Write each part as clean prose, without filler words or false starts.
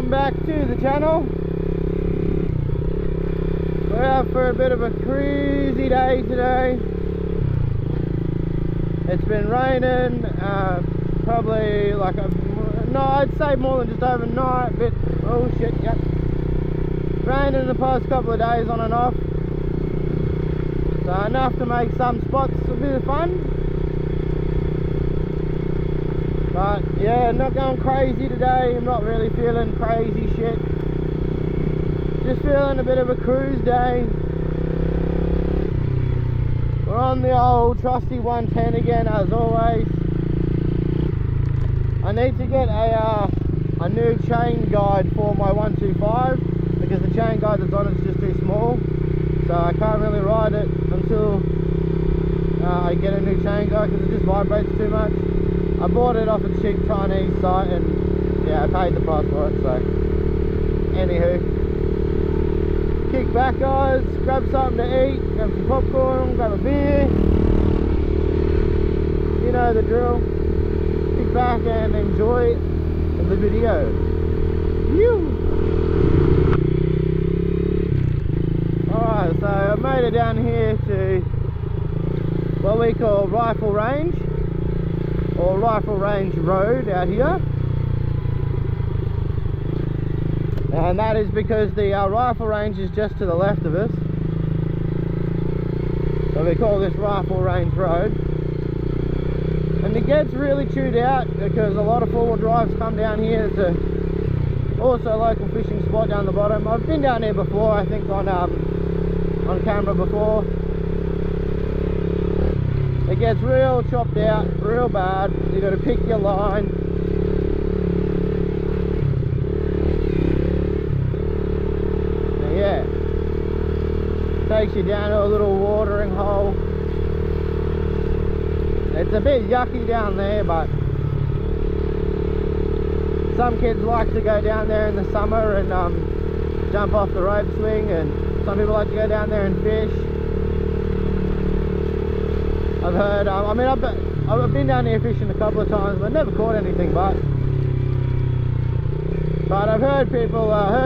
welcome back to the channel. We're out for a bit of a crazy day today. It's been raining, probably like no, I'd say more than just overnight, but oh shit, yep. Raining the past couple of days on and off. So enough to make some spots a bit of fun. But yeah, not going crazy today. I'm not really feeling crazy shit. Just feeling a bit of a cruise day. We're on the old trusty 110 again, as always. I need to get a new chain guide for my 125 because the chain guide that's on it's just too small. So I can't really ride it until I get a new chain guide because it just vibrates too much. I bought it off a cheap Chinese site and yeah, I paid the price for it, so anywho. Kick back guys, grab something to eat, grab some popcorn, grab a beer. You know the drill. Kick back and enjoy the video. Alright, so I made it down here to what we call Rifle Range, or Rifle Range Road out here, and that is because the rifle range is just to the left of us, so we call this Rifle Range Road. And it gets really chewed out because a lot of four-wheel drives come down here. It's also a local fishing spot down the bottom. I've been down here before, I think on camera before. It gets real chopped out, real bad. You got to pick your line. And yeah, takes you down to a little watering hole. It's a bit yucky down there, but some kids like to go down there in the summer and jump off the rope swing, and some people like to go down there and fish. I've heard, I mean, I've been down here fishing a couple of times, but never caught anything. But I've heard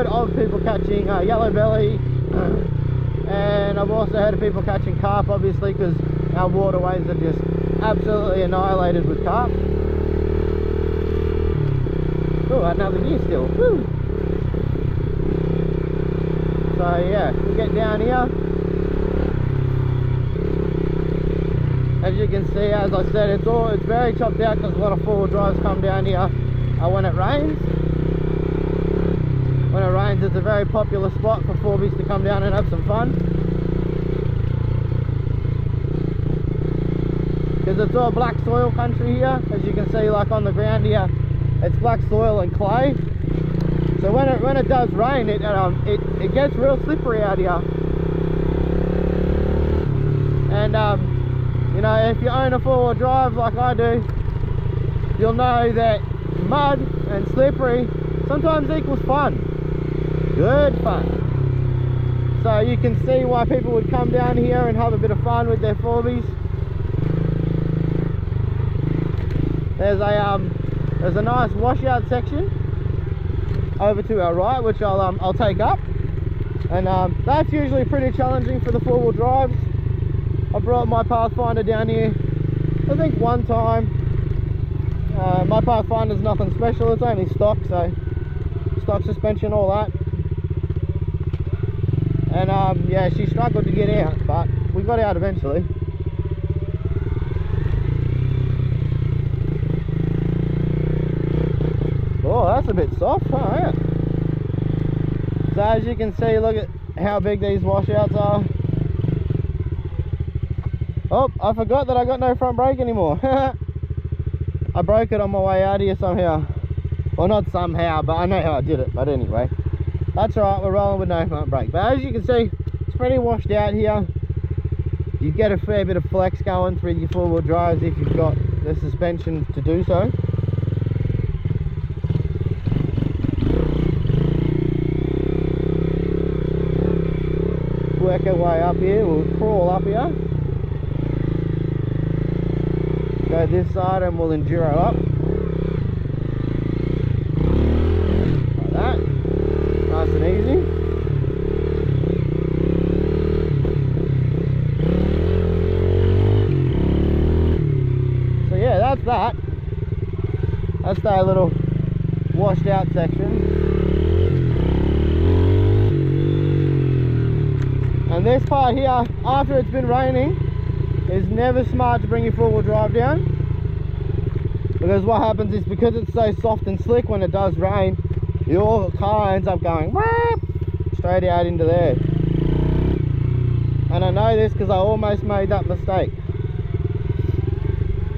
of people catching yellow belly, and I've also heard of people catching carp, obviously, because our waterways are just absolutely annihilated with carp. Oh, another gear still. Woo. So yeah, we'll get down here. As you can see, as I said, it's very chopped out because a lot of four-wheel drives come down here when it rains. When it rains, it's a very popular spot for 4Bs to come down and have some fun. Because it's all black soil country here. As you can see, like on the ground here, it's black soil and clay. So when it does rain, it gets real slippery out here. And you know, if you own a four-wheel drive like I do, you'll know that mud and slippery sometimes equals fun. Good fun. So you can see why people would come down here and have a bit of fun with their 4Bs. There's a nice washout section over to our right, which I'll take up, and that's usually pretty challenging for the four-wheel drives. I brought my Pathfinder down here, I think one time. My Pathfinder's nothing special, it's only stock, so stock suspension, all that. And yeah, she struggled to get out, but we got out eventually. Oh, that's a bit soft, huh? Yeah. So as you can see, look at how big these washouts are. Oh, I forgot that I got no front brake anymore. I broke it on my way out here somehow. Well, not somehow, but I know how I did it. But anyway, that's alright, we're rolling with no front brake. But as you can see, it's pretty washed out here. You get a fair bit of flex going through your four-wheel drives if you've got the suspension to do so. Work our way up here, we'll crawl up here. Go this side and we'll enduro up. Like that. That's that little washed out section. And this part here, after it's been raining, is never smart to bring your four-wheel drive down, because what happens is, because it's so soft and slick, when it does rain, your car ends up going straight out into there. And I know this because I almost made that mistake.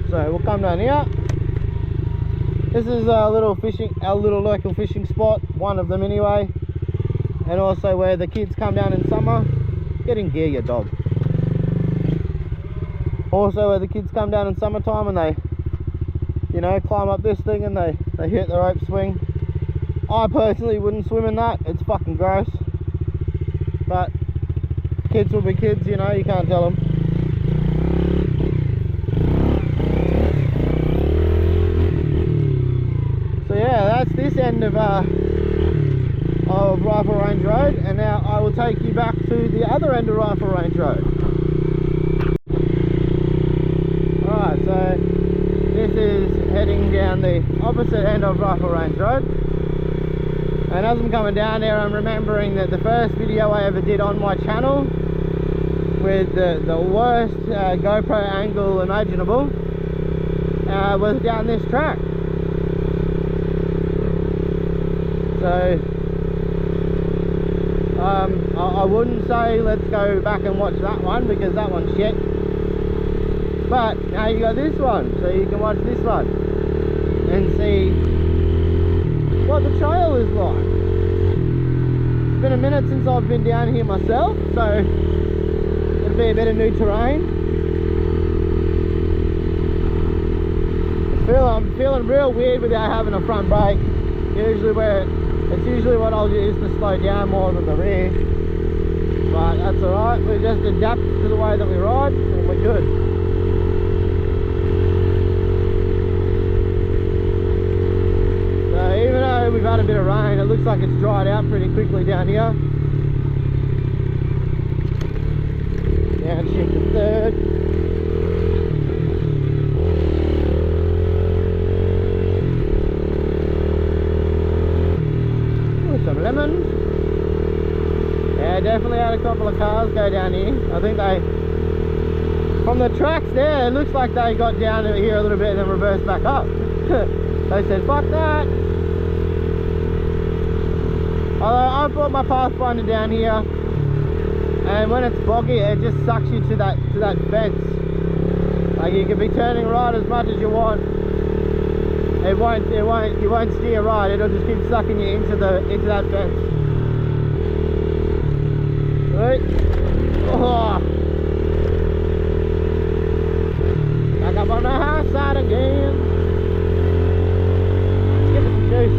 So we'll come down here. This is our little local fishing spot, one of them anyway, and also where the kids come down in summer. Get in gear, you dog. Also where the kids come down in summertime and they, you know, climb up this thing and they hit the rope swing. I personally wouldn't swim in that, it's fucking gross. But kids will be kids, you know, you can't tell them. So yeah, that's this end of Rifle Range Road, and now I will take you back to the other end of Rifle Range Road. Alright, so this is heading down the opposite end of Rifle Range Road, and as I'm coming down there, I'm remembering that the first video I ever did on my channel with the worst GoPro angle imaginable was down this track. So I wouldn't say let's go back and watch that one, because that one's shit. But now you got this one, so you can watch this one and see what the trail is like. It's been a minute since I've been down here myself, so it'll be a bit of new terrain. I'm feeling real weird without having a front brake. It's usually what I'll use to slow down more than the rear. But that's alright, we just adapt to the way that we ride and we're good. So even though we've had a bit of rain, it looks like it's dried out pretty quickly down here. Downshift to third. Some lemons. Yeah, definitely had a couple of cars go down here. I think they, from the tracks there, it looks like they got down here a little bit and then reversed back up. They said fuck that. Although I brought my Pathfinder down here, and when it's boggy it just sucks you to that fence. Like, you can be turning right as much as you want, you won't steer right, it'll just keep sucking you into that fence. Right. Oh. Back up on the high side again. Let's give it some juice.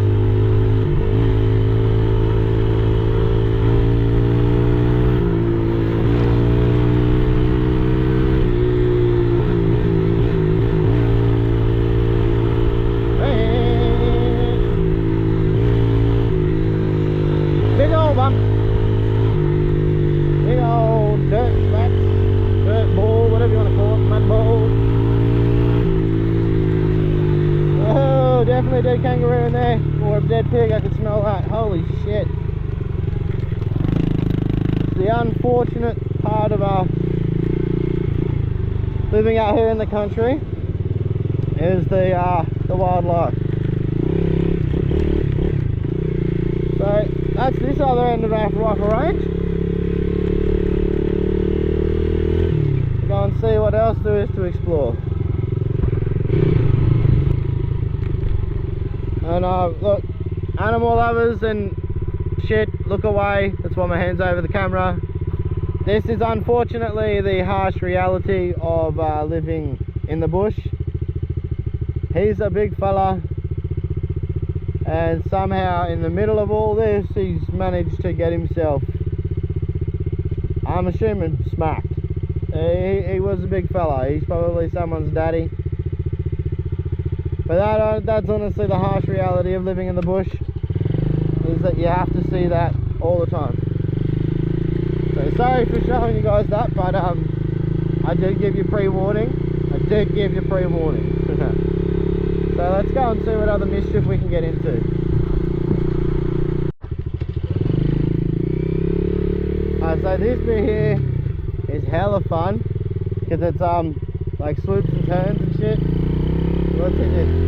Definitely a dead kangaroo in there, or a dead pig. I can smell that. Holy shit. The unfortunate part of living out here in the country is the wildlife. So that's this other end of our rifle range. Go and see what else there is to explore. And look, animal lovers and shit, look away. That's why my hand's over the camera. This is unfortunately the harsh reality of living in the bush. He's a big fella, and somehow in the middle of all this he's managed to get himself, I'm assuming, smacked. He was a big fella. He's probably someone's daddy. But that's honestly the harsh reality of living in the bush, is that you have to see that all the time. So sorry for showing you guys that, but I did give you pre-warning. So So let's go and see what other mischief we can get into. So this bit here is hella fun because it's like swoops and turns and shit. Let's hit this.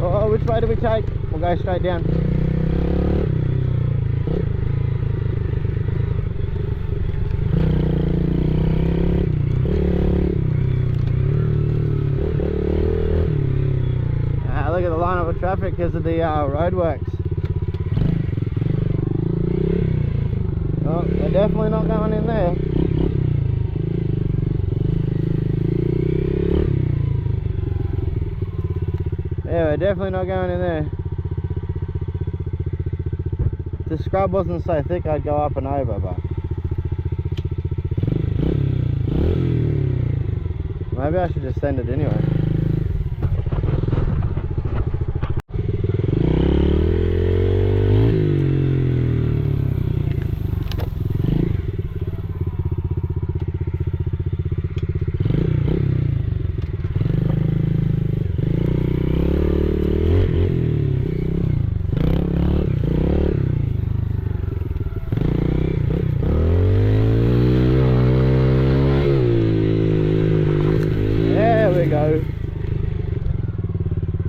Oh, which way do we take? We'll go straight down. Look at the line of traffic because of the roadworks. Oh, we're definitely not going in there. Yeah, we're definitely not going in there. If the scrub wasn't so thick, I'd go up and over, but maybe I should just send it anyway.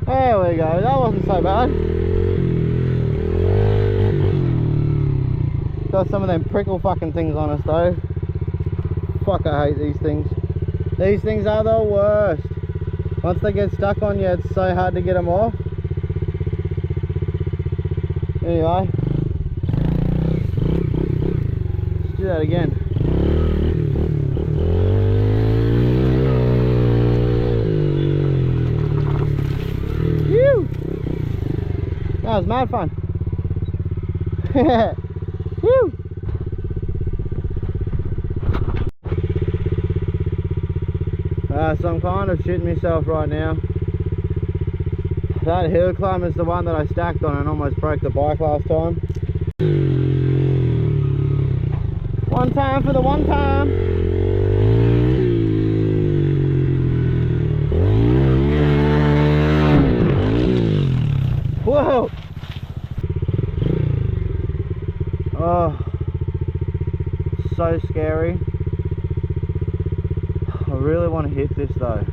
There we go, that wasn't so bad. Got some of them prickle fucking things on us though. Fuck, I hate these things. These things are the worst. Once they get stuck on you, it's so hard to get them off. Anyway, let's do that again. That was mad fun. Woo! So I'm kind of shitting myself right now. That HillClimb is the one that I stacked on and almost broke the bike last time. One time for the one time. Whoa! Oh, so scary. I really want to hit this though.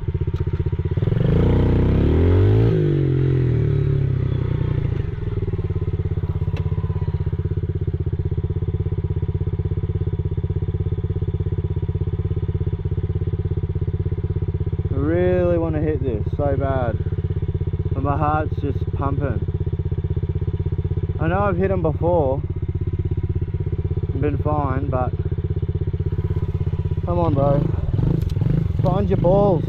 I really want to hit this so bad, but my heart's just pumping. I know I've hit them before and been fine, but come on bro, find your balls.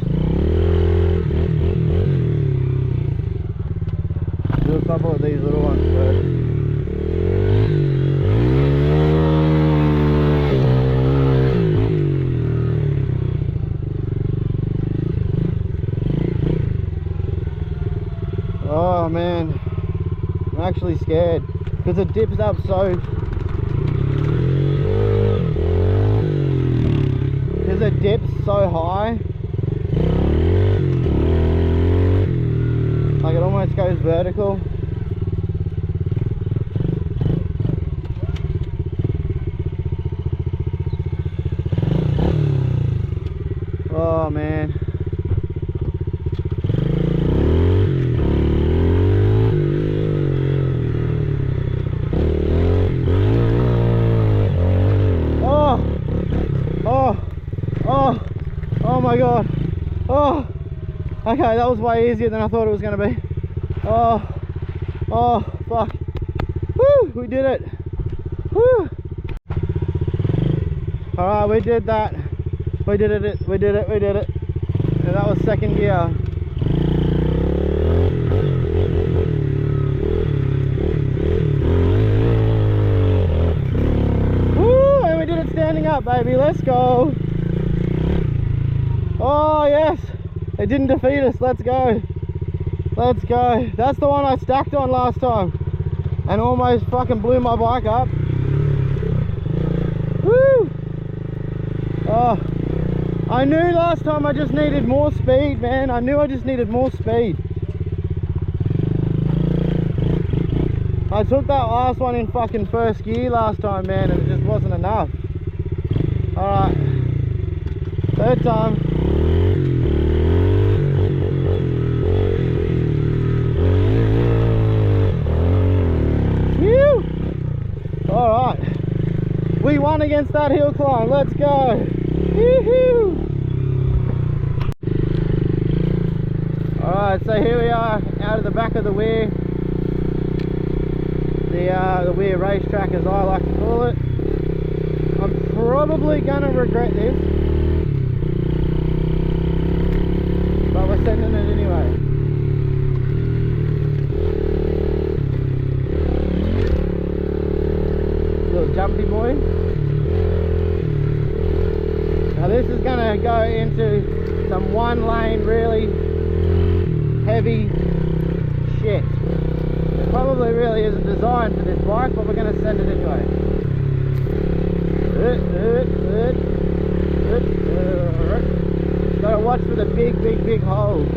Do a couple of these little ones first. Oh man, I'm actually scared because it dips up so. Because it dips so high, like it almost goes goes vertical. Oh man. Oh my god. Oh, okay, that was way easier than I thought it was going to be. Oh fuck. Woo, we did it. Woo. Alright, we did that. We did it. And that was second gear. Woo, and we did it standing up, baby. Let's go. Oh yes, it didn't defeat us. Let's go. Let's go. That's the one I stacked on last time and almost fucking blew my bike up. Woo! Oh, I knew last time I just needed more speed, man. I knew I just needed more speed. I took that last one in fucking first gear last time, man, and it just wasn't enough. Alright, third time. Alright, we won against that hill climb. Let's go. Woohoo! Alright, so here we are out of the back of the Weir. The Weir racetrack, as I like to call it. I'm probably gonna regret this, but we're sending it anyway. Little jumpy boy. Now this is gonna go into some one lane really heavy shit. It probably really isn't designed for this bike, but we're gonna send it anyway. Gotta watch for the big holes.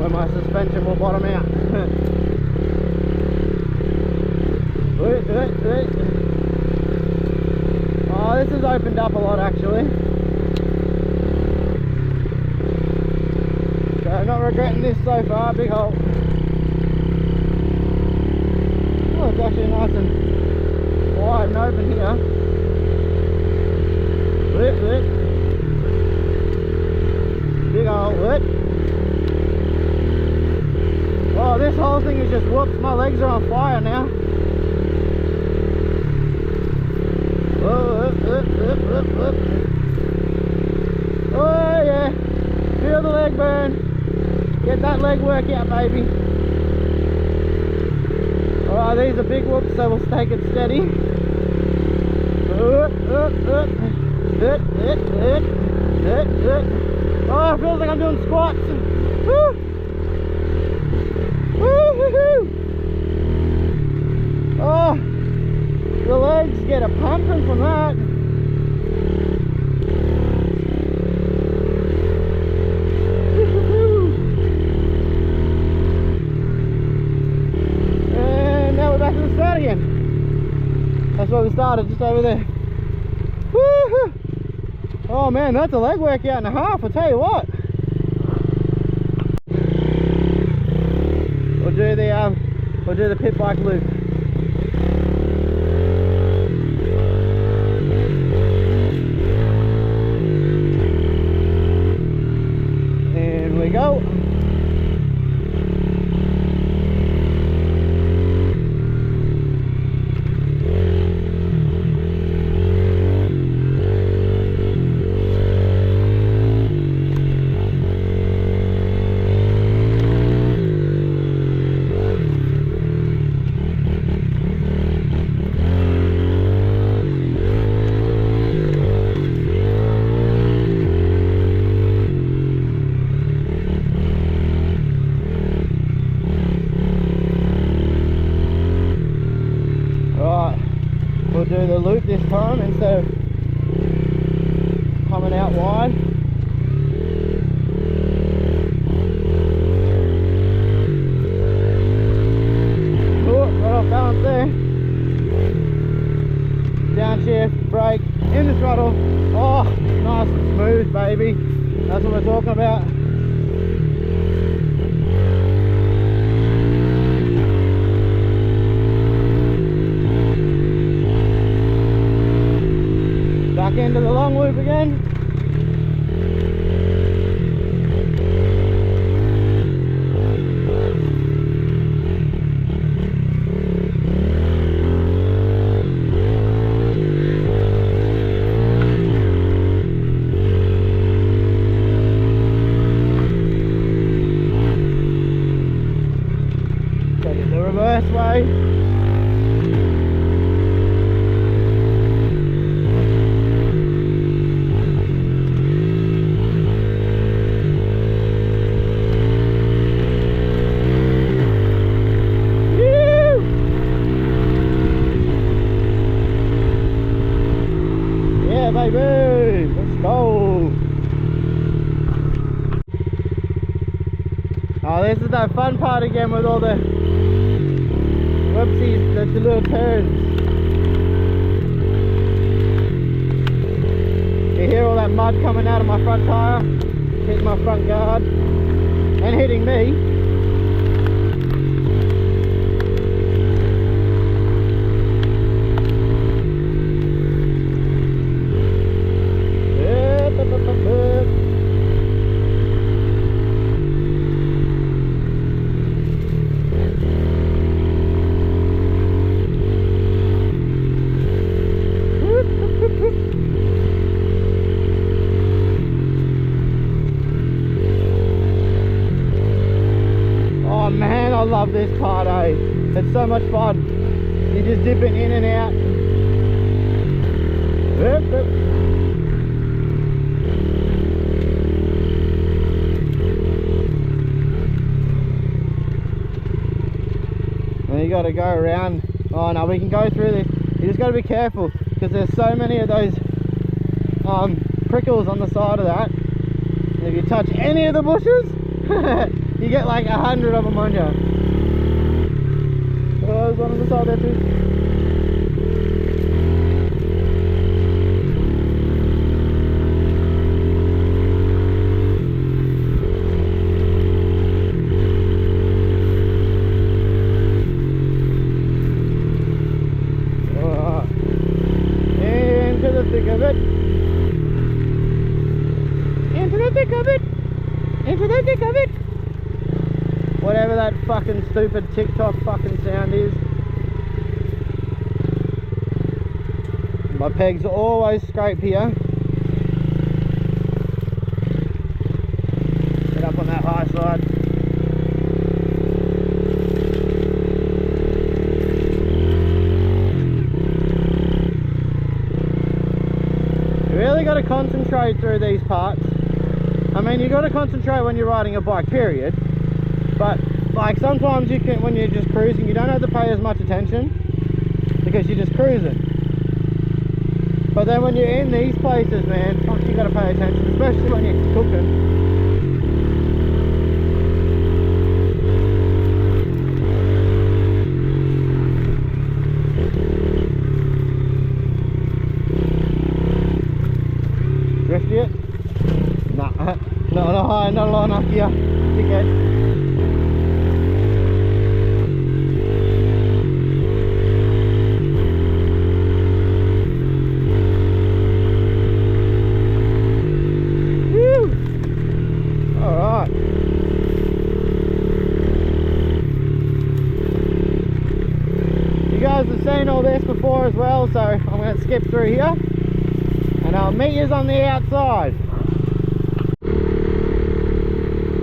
My suspension will bottom out. Oh, this has opened up a lot actually. So I'm not regretting this so far. Big hole. Oh, it's actually nice and wide and open here. Big hole. Oh, this whole thing is just whoops. My legs are on fire now. Oh yeah, feel the leg burn. Get that leg work out, baby. Alright, these are big whoops, so we'll take it steady. Oh, it feels like I'm doing squats. Woo! Oh, the legs get a pumping from that. And now we're back to the start again. That's where we started, just over there. Woo-hoo. Oh man, that's a leg workout and a half, I'll tell you what. We'll do the pit bike loop. And we go. We'll do the loop this time instead of balance there. Downshift, brake, in the throttle. Oh, nice and smooth, baby. That's what we're talking about. Back into the long loop again. Take it the reverse way. Baby, let's go. Oh, this is that fun part again with all the whoopsies, the little turns. You hear all that mud coming out of my front tyre, hitting my front guard, and hitting me. Oh man, I love this part, eh? It's so much fun. You're just dipping in and out. And you got to go around. Oh no, we can go through this. You just got to be careful because there's so many of those prickles on the side of that. And if you touch any of the bushes, you get like 100 of them on you. Oh, there's one on the side there too. Into the thick of it. Into the thick of it. Into the thick of it. Whatever that fucking stupid TikTok fucking sound is. My pegs always scrape here. Get up on that high side. You really got to concentrate through these parts. I mean, you got to concentrate when you're riding a bike, period. But like sometimes you can, when you're just cruising, you don't have to pay as much attention because you're just cruising. But then when you're in these places, man, fuck, you gotta pay attention, especially when you're cooking. Drift it? Nah, no, not long enough here. Dickhead. I've seen all this before as well, so I'm going to skip through here and I'll meet you on the outside.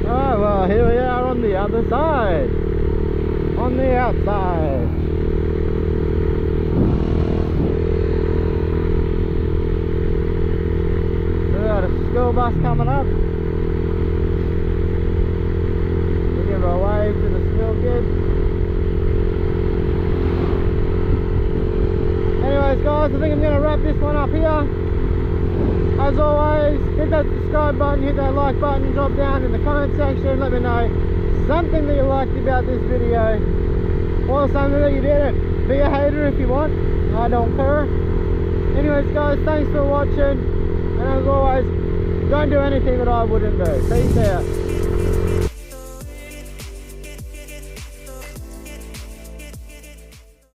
Oh well, here we are on the other side, on the outside. We got a school bus coming up. We give a wave to the school kids. Anyways guys, I think I'm going to wrap this one up here. As always, hit that subscribe button, hit that like button, drop down in the comment section, let me know something that you liked about this video or something that you didn't. Be a hater if you want, I don't care. Anyways guys, thanks for watching, and as always, don't do anything that I wouldn't do. Peace out.